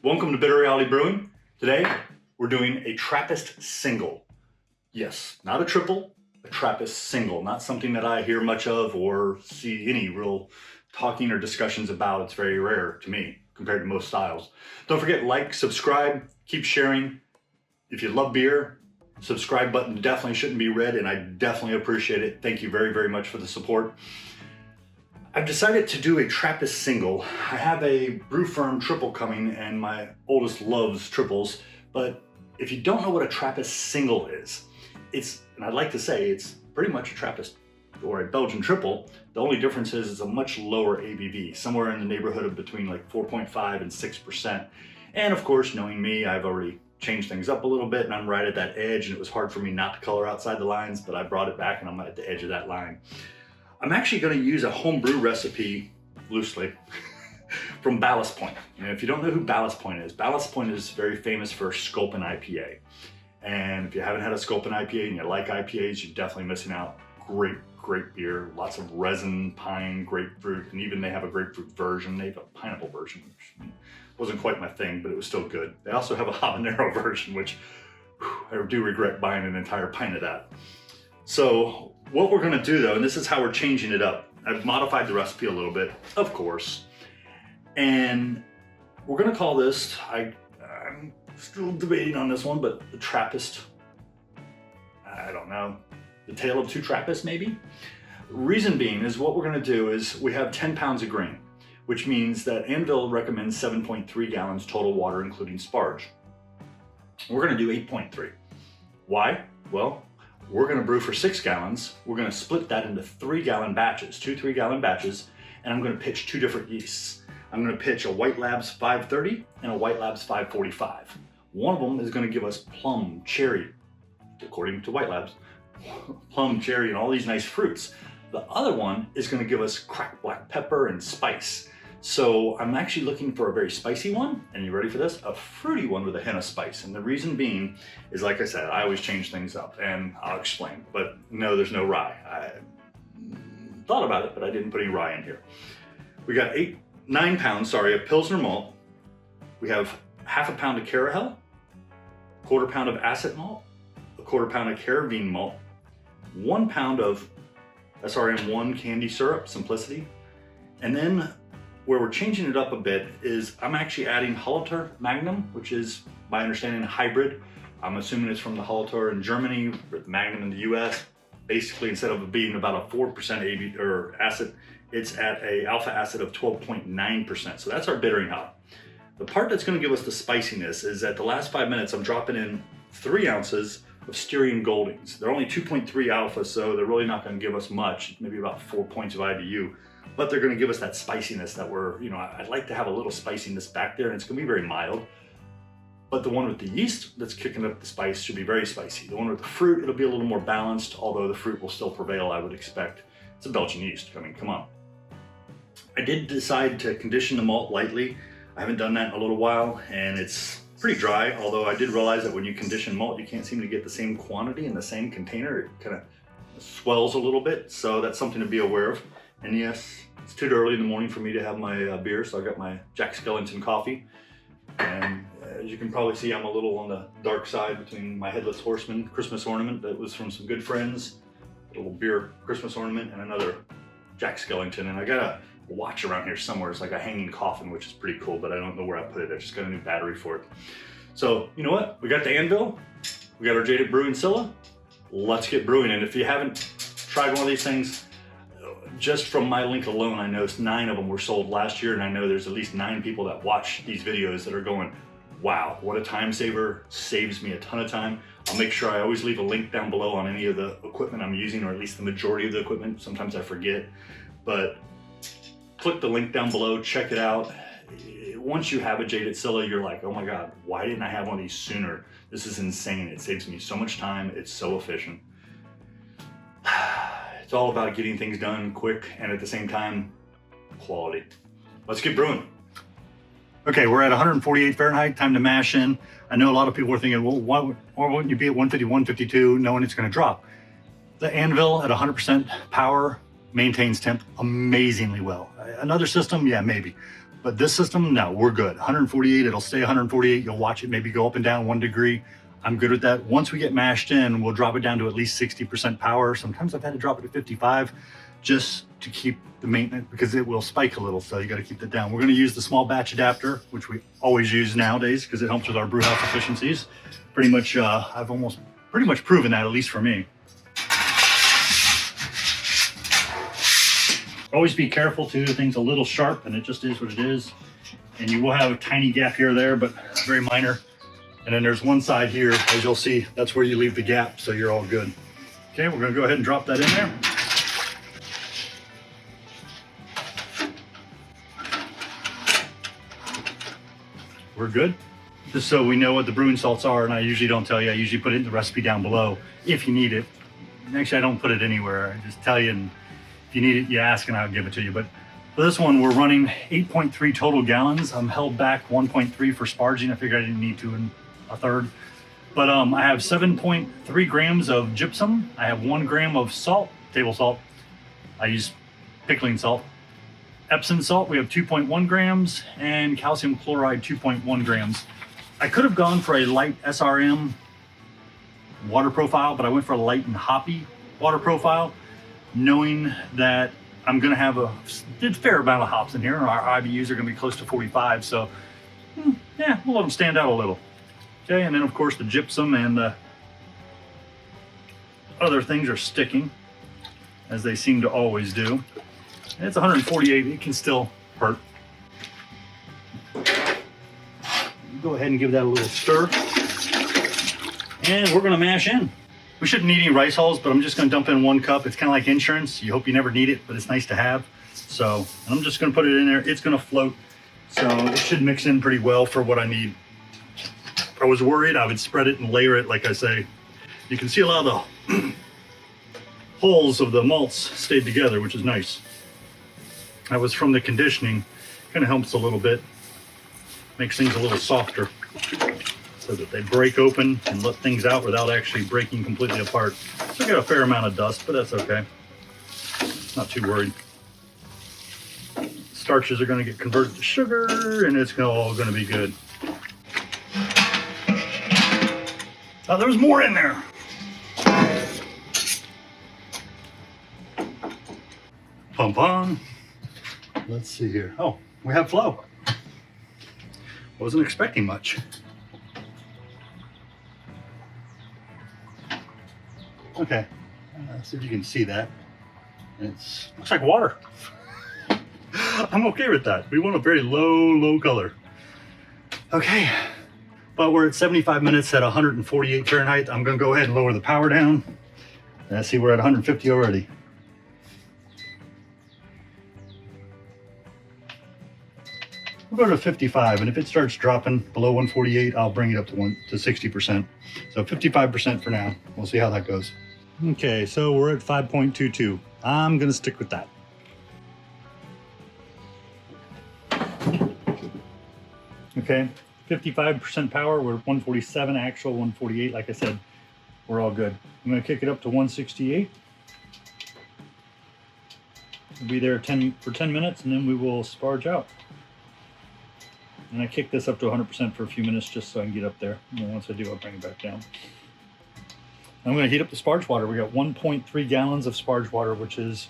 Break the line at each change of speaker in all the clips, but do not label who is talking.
Welcome to Bitter Reality Brewing. Today, we're doing a Trappist Single. Yes, not a triple, a Trappist Single. Not something that I hear much of or see any real talking or discussions about. It's very rare to me compared to most styles. Don't forget, like, subscribe, keep sharing. If you love beer, subscribe button definitely shouldn't be red, and I definitely appreciate it. Thank you very, very much for the support. I've decided to do a Trappist Single. I have a Brew Firm triple coming, and my oldest loves triples, but if you don't know what a Trappist Single is, and I'd like to say it's pretty much a Trappist or a Belgian triple. The only difference is it's a much lower ABV, somewhere in the neighborhood of between like 4.5 and 6%. And of course, knowing me, I've already changed things up a little bit, and I'm right at that edge, and it was hard for me not to color outside the lines, but I brought it back and I'm at the edge of that line. I'm actually going to use a homebrew recipe, loosely, from Ballast Point. And if you don't know who Ballast Point is very famous for Sculpin IPA. And if you haven't had a Sculpin IPA and you like IPAs, you're definitely missing out. Great, great beer. Lots of resin, pine, grapefruit, and even they have a grapefruit version. They have a pineapple version, which wasn't quite my thing, but it was still good. They also have a habanero version, which I do regret buying an entire pint of that. So what we're gonna do though, and this is how we're changing it up. I've modified the recipe a little bit, of course. And we're gonna call this, I'm still debating on this one, but the Trappist, I don't know, the Tale of Two Trappists maybe? Reason being is what we're gonna do is we have 10 pounds of grain, which means that Anvil recommends 7.3 gallons total water, including sparge. We're gonna do 8.3. Why? Well, we're gonna brew for 6 gallons. We're gonna split that into 3-gallon batches, 2 3-gallon batches, and I'm gonna pitch 2 different yeasts. I'm gonna pitch a White Labs 530 and a White Labs 545. One of them is gonna give us plum, cherry, according to White Labs, plum, cherry, and all these nice fruits. The other one is gonna give us cracked black pepper and spice. So I'm actually looking for a very spicy one, and you ready for this? A fruity one with a hint of spice. And the reason being is, like I said, I always change things up, and I'll explain. But no, there's no rye. I thought about it, but I didn't put any rye in here. We got 9 pounds, of Pilsner Malt. We have half a pound of Carahel, 1/4 pound of Acid Malt, 1/4 pound of Caravine Malt, 1 pound of SRM1 candy syrup, Simplicity, and then where we're changing it up a bit is I'm actually adding Hallertau Magnum, which is, by understanding, a hybrid. I'm assuming it's from the Hallertau in Germany, with Magnum in the US. Basically, instead of it being about a 4% ABV or acid, it's at a alpha acid of 12.9%. So that's our bittering hop. The part that's gonna give us the spiciness is at the last 5 minutes, I'm dropping in 3 ounces of Styrian Goldings. They're only 2.3 alpha, so they're really not gonna give us much, maybe about 4 points of IBU. But they're gonna give us that spiciness that I'd like to have a little spiciness back there, and it's gonna be very mild. But the one with the yeast that's kicking up the spice should be very spicy. The one with the fruit, it'll be a little more balanced, although the fruit will still prevail, I would expect. It's a Belgian yeast, I mean, come on. I did decide to condition the malt lightly. I haven't done that in a little while, and it's pretty dry, although I did realize that when you condition malt, you can't seem to get the same quantity in the same container. It kind of swells a little bit, so that's something to be aware of. And yes, it's too early in the morning for me to have my beer, so I got my Jack Skellington coffee. And as you can probably see, I'm a little on the dark side between my Headless Horseman Christmas ornament that was from some good friends, a little beer Christmas ornament, and another Jack Skellington. And I got a watch around here somewhere. It's like a hanging coffin, which is pretty cool, but I don't know where I put it. I just got a new battery for it. So you know what? We got the Anvil, we got our Jaded Brewing Scylla. Let's get brewing. And if you haven't tried one of these things, just from my link alone, I know 9 of them were sold last year, and I know there's at least 9 people that watch these videos that are going, wow, what a time saver, saves me a ton of time. I'll make sure I always leave a link down below on any of the equipment I'm using, or at least the majority of the equipment. Sometimes I forget, but click the link down below, check it out. Once you have a Jaded Scylla, you're like, oh my God, why didn't I have one of these sooner? This is insane. It saves me so much time. It's so efficient. It's all about getting things done quick and at the same time, quality. Let's get brewing. Okay, we're at 148 Fahrenheit, time to mash in. I know a lot of people are thinking, well, why wouldn't you be at 150, 152 knowing it's gonna drop? The Anvil at 100% power maintains temp amazingly well. Another system, yeah, maybe. But this system, no, we're good. 148, it'll stay 148. You'll watch it maybe go up and down 1 degree. I'm good with that. Once we get mashed in, we'll drop it down to at least 60% power. Sometimes I've had to drop it to 55 just to keep the maintenance, because it will spike a little, so you got to keep that down. We're going to use the small batch adapter, which we always use nowadays because it helps with our brew house efficiencies. Pretty much, I've almost pretty much proven that, at least for me. Always be careful too, things a little sharp, and it just is what it is. And you will have a tiny gap here or there, but very minor. And then there's one side here, as you'll see, that's where you leave the gap, so you're all good. Okay, we're gonna go ahead and drop that in there. We're good. Just so we know what the brewing salts are, and I usually don't tell you, I usually put it in the recipe down below if you need it. Actually, I don't put it anywhere, I just tell you, and if you need it, you ask and I'll give it to you. But for this one, we're running 8.3 total gallons. I'm held back 1.3 for sparging. I figured I didn't need to in a third. But I have 7.3 grams of gypsum. I have 1 gram of salt, table salt. I use pickling salt. Epsom salt, we have 2.1 grams, and calcium chloride, 2.1 grams. I could have gone for a light SRM water profile, but I went for a light and hoppy water profile, knowing that I'm gonna have a fair amount of hops in here. Our IBUs are gonna be close to 45, so yeah, we'll let them stand out a little. Okay, and then of course the gypsum and the other things are sticking, as they seem to always do. And it's 148, it can still hurt. Go ahead and give that a little stir. And we're gonna mash in. We shouldn't need any rice hulls, but I'm just gonna dump in 1 cup. It's kind of like insurance. You hope you never need it, but it's nice to have. So, and I'm just gonna put it in there. It's gonna float. So it should mix in pretty well for what I need. If I was worried, I would spread it and layer it, like I say. You can see a lot of the holes of the malts stayed together, which is nice. That was from the conditioning. Kind of helps a little bit. Makes things a little softer, so that they break open and let things out without actually breaking completely apart. So I got a fair amount of dust, but that's okay. Not too worried. Starches are going to get converted to sugar, and it's all going to be good. Oh, there's more in there. Pump on. Let's see here. Oh, we have flow. Wasn't expecting much. Okay, see if you can see that. It looks like water. I'm okay with that. We want a very low color. Okay, but we're at 75 minutes at 148 Fahrenheit. I'm gonna go ahead and lower the power down. And I see we're at 150 already. We'll go to 55, and if it starts dropping below 148, I'll bring it up to 60%. So 55% for now. We'll see how that goes. Okay, so we're at 5.22. I'm gonna stick with that. Okay, 55% power. We're 147 actual, 148. Like I said, we're all good. I'm gonna kick it up to 168. We'll be there for 10 minutes, and then we will sparge out. And I kick this up to 100% for a few minutes just so I can get up there. And then once I do, I'll bring it back down. I'm going to heat up the sparge water. We got 1.3 gallons of sparge water, which is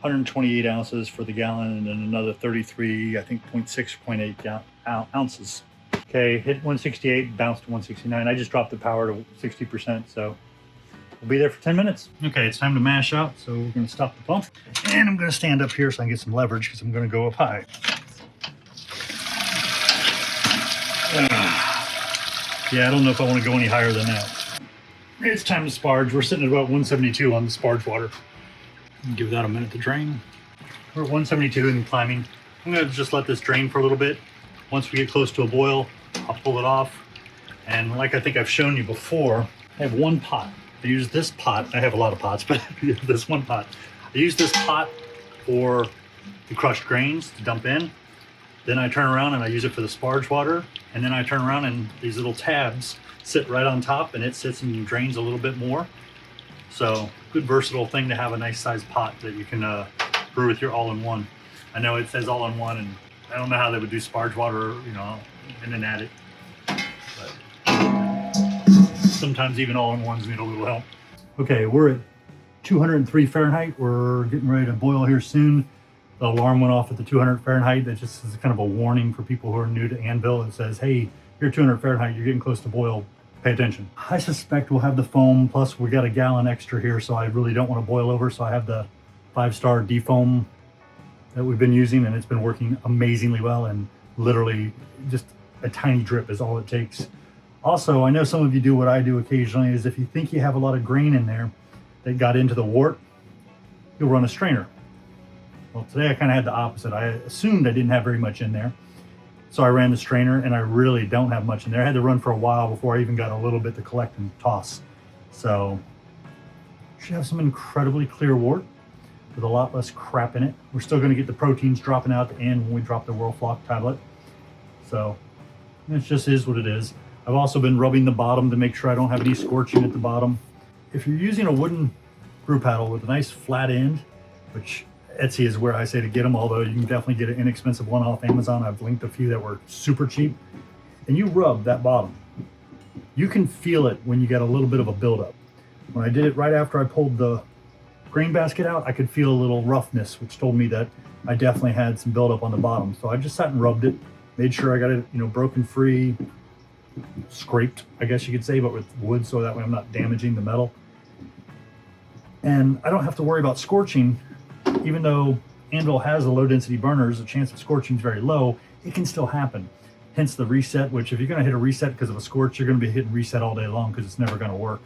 128 ounces for the gallon, and then another 33, I think 0.6, 0.8 ounces. Okay, hit 168, bounce to 169. I just dropped the power to 60%, so we'll be there for 10 minutes. Okay, it's time to mash out, so we're going to stop the pump. And I'm going to stand up here so I can get some leverage because I'm going to go up high. Yeah, I don't know if I want to go any higher than that. It's time to sparge. We're sitting at about 172 on the sparge water. Give that a minute to drain. We're at 172 and climbing. I'm going to just let this drain for a little bit. Once we get close to a boil, I'll pull it off. And like I think I've shown you before, I have 1 pot. I use this pot. I have a lot of pots, but this 1 pot. I use this pot for the crushed grains to dump in. Then I turn around and I use it for the sparge water. And then I turn around and these little tabs sit right on top, and it sits and drains a little bit more. So good versatile thing to have, a nice sized pot that you can brew with your all-in-one. I know it says all-in-one, and I don't know how they would do sparge water, you know, and then add it. But sometimes even all-in-ones need a little help. Okay, we're at 203 Fahrenheit. We're getting ready to boil here soon. The alarm went off at the 200 Fahrenheit. That just is kind of a warning for people who are new to Anvil. It says, hey, you're 200 Fahrenheit, you're getting close to boil. Pay attention. I suspect we'll have the foam, plus we got a gallon extra here, so I really don't want to boil over. So I have the 5-star defoam that we've been using, and it's been working amazingly well, and literally just a tiny drip is all it takes. Also, I know some of you do what I do occasionally, is if you think you have a lot of grain in there that got into the wort, you'll run a strainer. Well, today I kind of had the opposite. I assumed I didn't have very much in there, so I ran the strainer, and I really don't have much in there. I had to run for a while before I even got a little bit to collect and toss. So, should have some incredibly clear wort with a lot less crap in it. We're still going to get the proteins dropping out at the end when we drop the Whirlflock tablet. So, it just is what it is. I've also been rubbing the bottom to make sure I don't have any scorching at the bottom. If you're using a wooden brew paddle with a nice flat end, which Etsy is where I say to get them, although you can definitely get an inexpensive one off Amazon. I've linked a few that were super cheap. And you rub that bottom, you can feel it when you get a little bit of a buildup. When I did it right after I pulled the grain basket out, I could feel a little roughness, which told me that I definitely had some buildup on the bottom. So I just sat and rubbed it, made sure I got it, you know, broken free, scraped, I guess you could say, but with wood, so that way I'm not damaging the metal. And I don't have to worry about scorching. Even though Anvil has a low density burners, the chance of scorching is very low, it can still happen. Hence the reset, which if you're going to hit a reset because of a scorch, you're going to be hitting reset all day long because it's never going to work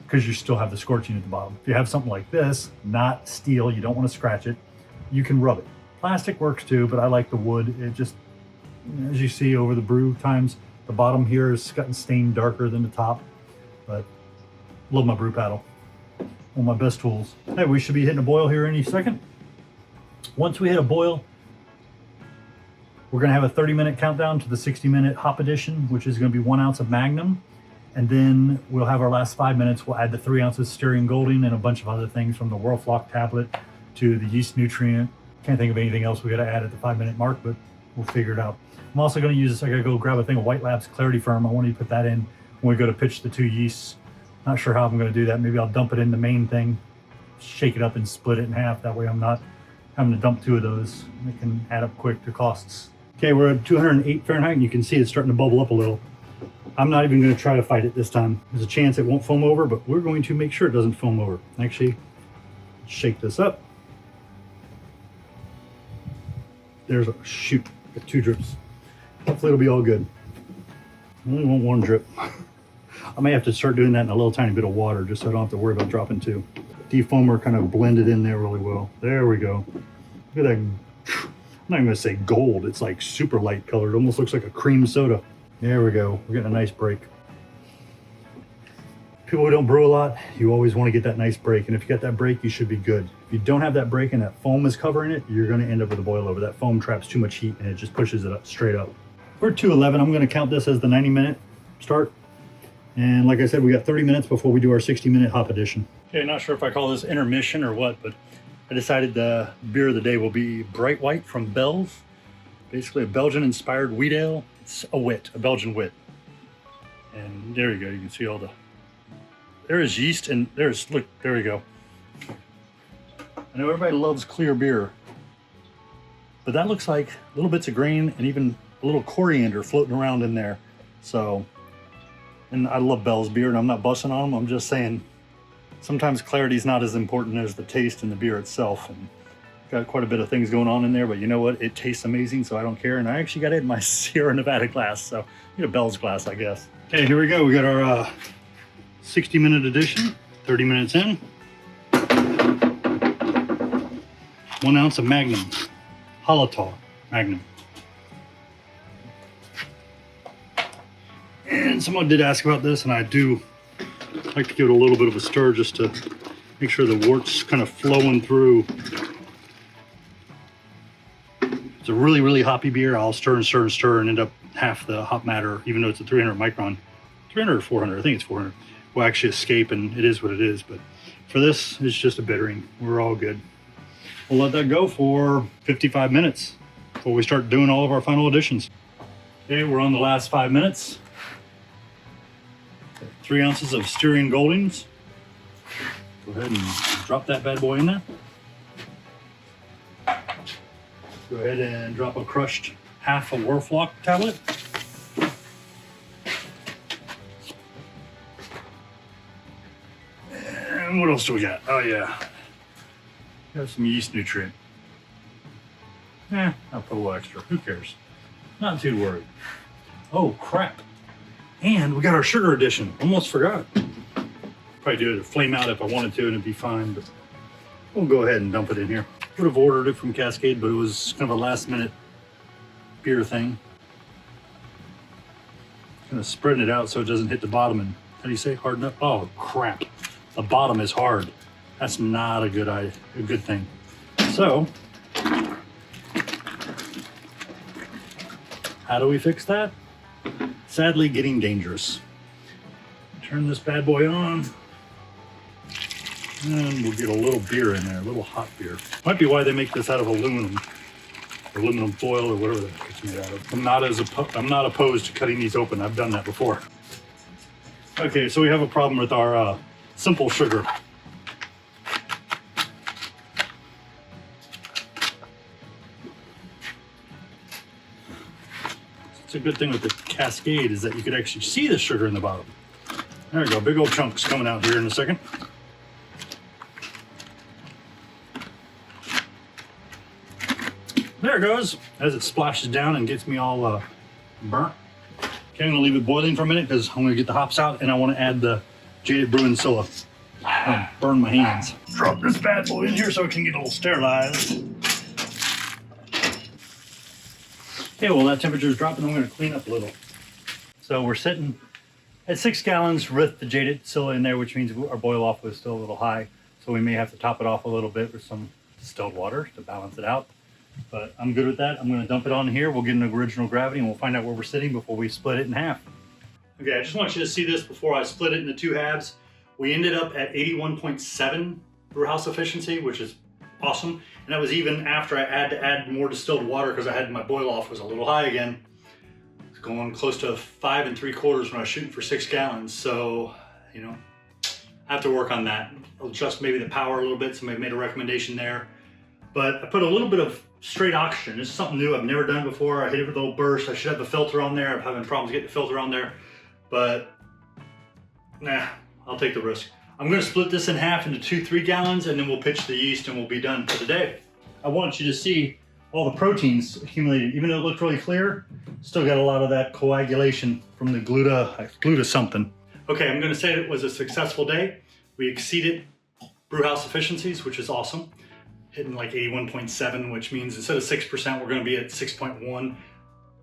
because you still have the scorching at the bottom. If you have something like this, not steel, you don't want to scratch it, you can rub it. Plastic works too, but I like the wood. It just, as you see over the brew times, the bottom here is gotten stained darker than the top, but love my brew paddle. One of my best tools. Hey, we should be hitting a boil here any second. Once we hit a boil, we're going to have a 30-minute countdown to the 60-minute hop addition, which is going to be 1 ounce of Magnum. And then we'll have our last 5 minutes. We'll add the 3 ounces Styrian Golding and a bunch of other things, from the Whirlflock tablet to the yeast nutrient. Can't think of anything else we got to add at the 5-minute mark, but we'll figure it out. I'm also going to use this. I got to go grab a thing of White Labs Clarity Firm. I want to put that in when we go to pitch the 2 yeasts. Not sure how I'm going to do that. Maybe I'll dump it in the main thing, shake it up and split it in half. That way I'm not having to dump 2 of those. It can add up quick to costs. Okay, we're at 208 Fahrenheit, and you can see it's starting to bubble up a little. I'm not even going to try to fight it this time. There's a chance it won't foam over, but we're going to make sure it doesn't foam over. Actually, shake this up. There's a shoot. Got 2 drips. Hopefully it'll be all good. I only want 1 drip. I may have to start doing that in a little tiny bit of water just so I don't have to worry about dropping 2. Defoamer kind of blended in there really well. There we go. Look at that. I'm not even going to say gold. It's like super light colored. It almost looks like a cream soda. There we go. We're getting a nice break. People who don't brew a lot, you always want to get that nice break. And if you got that break, you should be good. If you don't have that break and that foam is covering it, you're going to end up with a boil over. That foam traps too much heat and it just pushes it up straight up. We're at 211. I'm going to count this as the 90-minute start. And like I said, we got 30 minutes before we do our 60-minute hop addition. Okay, not sure if I call this intermission or what, but I decided the beer of the day will be Bright White from Bell's. Basically a Belgian-inspired wheat ale. It's a wit, a Belgian wit. And there you go, you can see all the... There is yeast and there's, look, there we go. I know everybody loves clear beer, but that looks like little bits of grain and even a little coriander floating around in there. So, and I love Bell's beer and I'm not busting on them. I'm just saying sometimes clarity is not as important as the taste and the beer itself. And got quite a bit of things going on in there, but you know what? It tastes amazing, so I don't care. And I actually got it in my Sierra Nevada glass, so need a Bell's glass, I guess. Okay, here we go. We got our 60-minute edition, 30 minutes in. 1 ounce of Magnum, Hallertau Magnum. And someone did ask about this, and I do like to give it a little bit of a stir just to make sure the wort's kind of flowing through. It's a really, really hoppy beer. I'll stir and stir and stir and end up half the hop matter, even though it's a 300 micron. 300 or 400, I think it's 400. Will actually escape, and it is what it is. But for this, it's just a bittering. We're all good. We'll let that go for 55 minutes. before we start doing all of our final additions. Okay, we're on the last 5 minutes. 3 ounces of Styrian Goldings. Go ahead and drop that bad boy in there. Go ahead and drop a crushed half a Werflock tablet. And what else do we got? Oh yeah, got some yeast nutrient. I'll put a little extra, who cares? Not too worried. Oh crap. And we got our sugar addition, almost forgot. Probably do it to flame out if I wanted to and it'd be fine, but we'll go ahead and dump it in here. Would have ordered it from Cascade, but it was kind of a last minute beer thing. Kind of spreading it out so it doesn't hit the bottom and, how do you say, harden up? Oh crap, the bottom is hard. That's not a good thing. So, how do we fix that? Sadly, getting dangerous. Turn this bad boy on. And we'll get a little beer in there, a little hot beer. Might be why they make this out of aluminum foil or whatever the heck it's made out of. I'm not opposed to cutting these open. I've done that before. Okay, so we have a problem with our simple sugar. It's a good thing with the Cascade is that you could actually see the sugar in the bottom. There we go, big old chunks coming out here in a second. There it goes, as it splashes down and gets me all burnt. Okay, I'm gonna leave it boiling for a minute because I'm gonna get the hops out and I wanna add the Jaded Brewing Scylla. Burn my hands. Drop this bad boy in here so it can get a little sterilized. Okay, well that temperature is dropping, I'm gonna clean up a little. So we're sitting at 6 gallons with the Jaded Scylla in there, which means our boil off was still a little high. So we may have to top it off a little bit with some distilled water to balance it out. But I'm good with that. I'm gonna dump it on here. We'll get an original gravity and we'll find out where we're sitting before we split it in half. Okay, I just want you to see this before I split it into 2 halves. We ended up at 81.7 brewhouse efficiency, which is awesome. And that was even after I had to add more distilled water because I had my boil off was a little high again. It's going close to 5 3/4 when I was shooting for 6 gallons. So, you know, I have to work on that. I'll adjust maybe the power a little bit. Somebody made a recommendation there. But I put a little bit of straight oxygen. This is something new I've never done before. I hit it with a little burst. I should have the filter on there. I'm having problems getting the filter on there. But, nah, I'll take the risk. I'm gonna split this in half into 2 3 gallons and then we'll pitch the yeast and we'll be done for the day. I want you to see all the proteins accumulated. Even though it looked really clear, still got a lot of that coagulation from the gluta something. Okay, I'm gonna say it was a successful day. We exceeded brewhouse efficiencies, which is awesome. Hitting like 81.7, which means instead of 6%, we're gonna be at 6.1.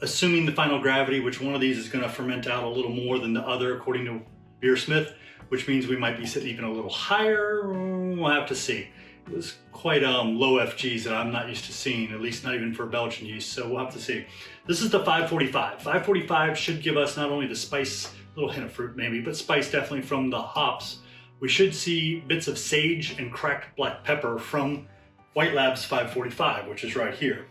Assuming the final gravity, which one of these is gonna ferment out a little more than the other, according to Beersmith, which means we might be sitting even a little higher. We'll have to see. It was quite low FGs that I'm not used to seeing, at least not even for Belgian yeast, so we'll have to see. This is the 545. 545 should give us not only the spice, a little hint of fruit maybe, but spice definitely from the hops. We should see bits of sage and cracked black pepper from White Labs 545, which is right here.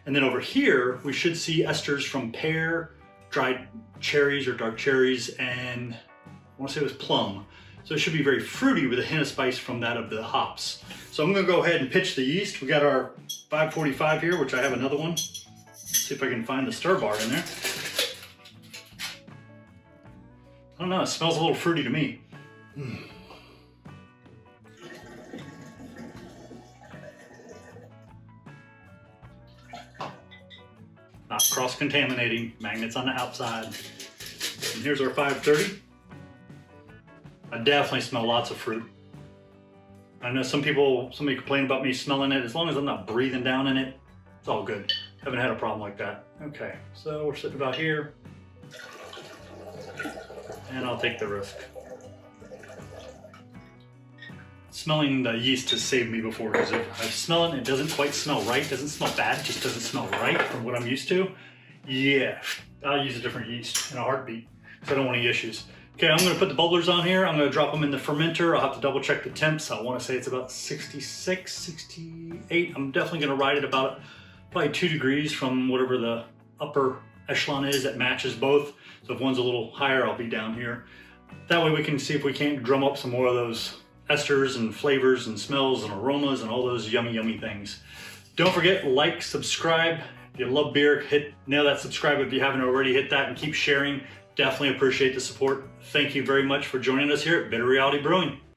And then over here, we should see esters from pear, dried cherries or dark cherries, and I want to say it was plum. So it should be very fruity with a hint of spice from that of the hops. So I'm gonna go ahead and pitch the yeast. We got our 545 here, which I have another one. Let's see if I can find the stir bar in there. I don't know, it smells a little fruity to me. Not cross-contaminating, magnets on the outside. And here's our 530. I definitely smell lots of fruit. I know somebody complain about me smelling it. As long as I'm not breathing down in it, it's all good. Haven't had a problem like that. Okay, so we're sitting about here. And I'll take the risk. Smelling the yeast has saved me before, because if I smell it and it doesn't quite smell right, doesn't smell bad, it just doesn't smell right from what I'm used to, yeah, I'll use a different yeast in a heartbeat, because I don't want any issues. Okay, I'm gonna put the bubblers on here. I'm gonna drop them in the fermenter. I'll have to double check the temps. I wanna say it's about 66, 68. I'm definitely gonna ride it about probably 2 degrees from whatever the upper echelon is that matches both. So if one's a little higher, I'll be down here. That way we can see if we can't drum up some more of those esters and flavors and smells and aromas and all those yummy, yummy things. Don't forget, like, subscribe. If you love beer, nail that subscribe if you haven't already. Hit that and keep sharing. Definitely appreciate the support. Thank you very much for joining us here at Bitter Reality Brewing.